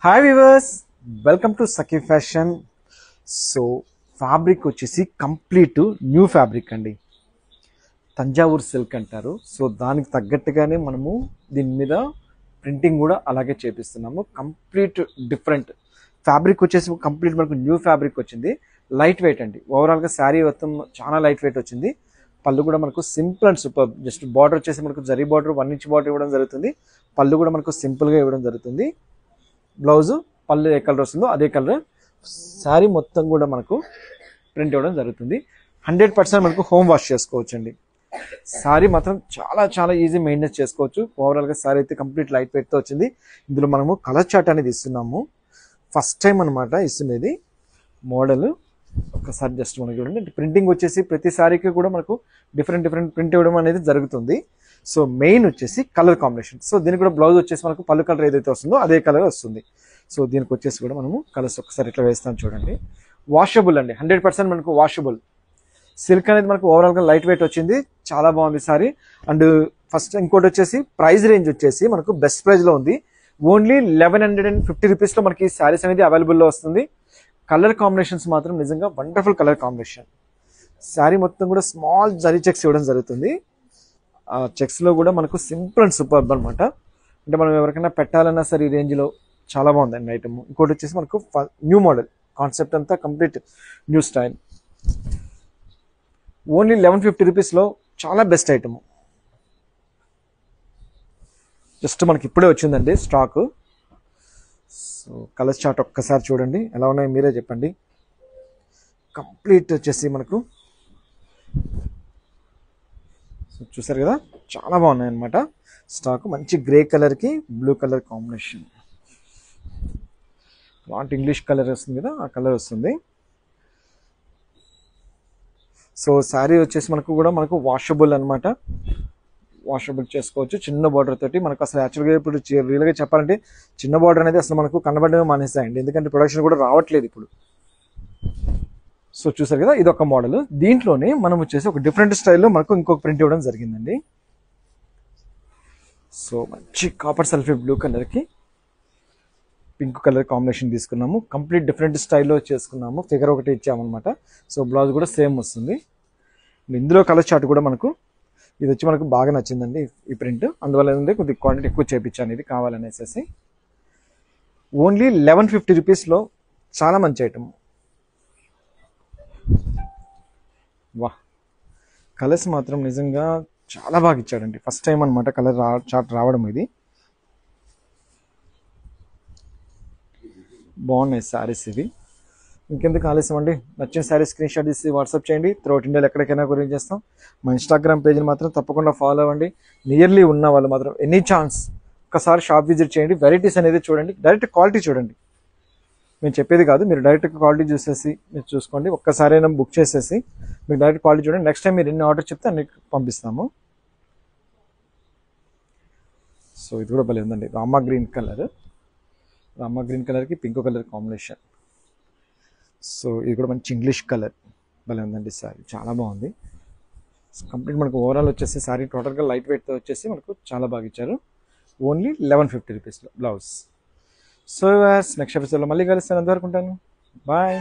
Hi viewers, welcome to Sakhi fashion. So fabric వచ్చేసి complete new fabric అండి. Thanjavur silk అంటారు. So దానికి తగ్గట్టుగానే మనము దీని మీద ప్రింటింగ్ కూడా అలాగే చేపిస్తున్నాము. కంప్లీట్ డిఫరెంట్ ఫ్యాబ్రిక్ వచ్చేసి కంప్లీట్ మనకు న్యూ ఫ్యాబ్రిక్ వచ్చింది. లైట్ వెయిట్ అండి. ఓవరాల్గా శారీ మొత్తం చాలా లైట్ వెయిట్ వచ్చింది. పళ్ళు కూడా మనకు simple and super. Just border వచ్చేసి మనకు జరీ బార్డర్ 1 ఇంచ్ బార్డర్ ఇవ్వడం జరుగుతుంది. పళ్ళు కూడా మనకు సింపుల్గా ఇవ్వడం జరుగుతుంది. బ్లౌజ్ పళ్ళు ఏ కలర్ వస్తుందో అదే కలర్ శారీ మొత్తం కూడా మనకు ప్రింట్ ఇవ్వడం జరుగుతుంది. 100% మనకు హోమ్ వాష్ చేసుకోవచ్చు అండి. శారీ మాత్రం చాలా చాలా ఈజీ మెయింటెనెన్స్ చేసుకోవచ్చు. ఓవరాల్గా శారీ అయితే కంప్లీట్ లైట్ వెయిట్తో వచ్చింది. ఇందులో మనము కలర్ చార్ట్ అనేది ఇస్తున్నాము. ఫస్ట్ టైం అనమాట ఇస్తున్నది మోడల్. ఒకసారి జస్ట్ మనకి చూడండి. ప్రింటింగ్ వచ్చేసి ప్రతి శారీకి కూడా మనకు డిఫరెంట్ ప్రింట్ ఇవ్వడం అనేది జరుగుతుంది. సో మెయిన్ వచ్చేసి కలర్ కాంబినేషన్. సో దీనికి కూడా బ్లౌజ్ వచ్చేసి మనకు పళ్ళు కలర్ ఏదైతే వస్తుందో అదే కలర్ వస్తుంది. సో దీనికి వచ్చేసి కూడా మనము కలర్స్ ఒకసారి ఇట్లా వేస్తాం చూడండి. వాషబుల్ అండి, 100% మనకు వాషబుల్. సిల్క్ అనేది మనకు ఓవరాల్గా లైట్ వెయిట్ వచ్చింది. చాలా బాగుంది సారీ. అండ్ ఫస్ట్ ఇంకోటి వచ్చేసి ప్రైస్ రేంజ్ వచ్చేసి మనకు బెస్ట్ ప్రైస్లో ఉంది. ఓన్లీ 1150 రూపీస్లో మనకి శారీస్ అనేది అవైలబుల్లో వస్తుంది. కలర్ కాంబినేషన్స్ మాత్రం నిజంగా వండర్ఫుల్ కలర్ కాంబినేషన్. శారీ మొత్తం కూడా స్మాల్ జరీ చెక్స్ ఇవ్వడం జరుగుతుంది. ఆ చెక్స్లో కూడా మనకు సింపుల్ అండ్ సూపర్బ్ అనమాట. అంటే మనం ఎవరికైనా పెట్టాలన్నా సరే ఈ రేంజ్లో చాలా బాగుందండి ఐటమ్. ఇంకోటి వచ్చేసి మనకు న్యూ మోడల్ కాన్సెప్ట్ అంతా కంప్లీట్ న్యూ స్టైల్. ఓన్లీ 1150 రూపీస్లో చాలా బెస్ట్ ఐటమ్. జస్ట్ మనకి ఇప్పుడే వచ్చిందండి స్టాక్. సో కలర్ చార్ట్ ఒక్కసారి చూడండి ఎలా ఉన్నాయో మీరే చెప్పండి. కంప్లీట్ వచ్చేసి మనకు సో చూసారు కదా, చాలా బాగున్నాయి అనమాట. స్టాక్ మంచి గ్రే కలర్కి బ్లూ కలర్ కాంబినేషన్. లాంటి ఇంగ్లీష్ కలర్ వస్తుంది కదా, ఆ కలర్ వస్తుంది. సో శారీ వచ్చేసి మనకు వాషబుల్ అనమాట. వాషబుల్ చేసుకోవచ్చు చిన్న బార్డర్ తోటి. మనకు అసలు యాక్చువల్గా ఇప్పుడు రియల్గా చెప్పాలంటే చిన్న బార్డర్ అనేది అసలు మనకు కనబడమే మానేస్తాయండి. ఎందుకంటే ప్రొడక్షన్ కూడా రావట్లేదు ఇప్పుడు. సో చూసారు కదా, ఇది ఒక మోడల్. దీంట్లోనే మనం వచ్చేసి ఒక డిఫరెంట్ స్టైల్లో మనకు ఇంకొక ప్రింట్ ఇవ్వడం జరిగిందండి. సో మంచి కాపర్ సల్ఫేట్ బ్లూ కలర్కి పింక్ కలర్ కాంబినేషన్ తీసుకున్నాము. కంప్లీట్ డిఫరెంట్ స్టైల్లో చేసుకున్నాము. ఫిగర్ ఒకటి ఇచ్చామన్నమాట. సో బ్లౌజ్ కూడా సేమ్ వస్తుంది. ఇందులో కలర్ చార్ట్ కూడా మనకు ఇది వచ్చి మనకు బాగా నచ్చిందండి ఈ ప్రింట్. అందువల్ల ఏంటంటే కొద్దిగా క్వాంటిటీ ఎక్కువ చేయించాను ఇది కావాలనేసి. ఓన్లీ 1150 రూపీస్లో చాలా మంచి ఐటమ్. వా, కలర్స్ మాత్రం నిజంగా చాలా బాగా ఇచ్చాడండి. ఫస్ట్ టైం అనమాట కలర్ చార్ట్ రావడం. ఇది బాగున్నాయి శారీస్ ఇవి. ఇంకెందుకు ఆలస్యం అండి, నచ్చిన శారీ స్క్రీన్ షాట్ తీసి వాట్సాప్ చేయండి. త్రూఅవుట్ ఇండియాలో ఎక్కడికైనా గురించి చేస్తాం. మా ఇన్స్టాగ్రామ్ పేజ్ని మాత్రం తప్పకుండా ఫాలో అవ్వండి. నియర్లీ ఉన్న వాళ్ళు మాత్రం ఎనీ ఛాన్స్ ఒకసారి షాప్ విజిట్ చేయండి. వెరైటీస్ అనేది చూడండి, డైరెక్ట్ క్వాలిటీ చూడండి. మేము చెప్పేది కాదు, మీరు డైరెక్ట్ క్వాలిటీ చూసేసి మీరు చూసుకోండి. ఒక్కసారైనా బుక్ చేసేసి మీకు డైరెక్ట్ క్వాలిటీ చూడండి. నెక్స్ట్ టైం మీరు ఎన్ని ఆర్డర్ చెప్తే అన్ని పంపిస్తాము. సో ఇది కూడా భలే ఉందండి, రామా గ్రీన్ కలర్కి పింక్ కలర్ కాంబినేషన్. సో ఇది కూడా మంచి ఇంగ్లీష్ కలర్ భలే ఉందండి. సారీ చాలా బాగుంది. కంప్లీట్ మనకు ఓవరాల్ వచ్చేసి సారీ టోటల్గా లైట్ వెయిట్తో వచ్చేసి మనకు చాలా బాగా ఇచ్చారు. ఓన్లీ 1150 రూపీస్లో బ్లౌజ్. సో నెక్స్ట్ ఎపిసోడ్లో మళ్ళీ కలుస్తాను. అంతవరకు ఉంటాను. బాయ్.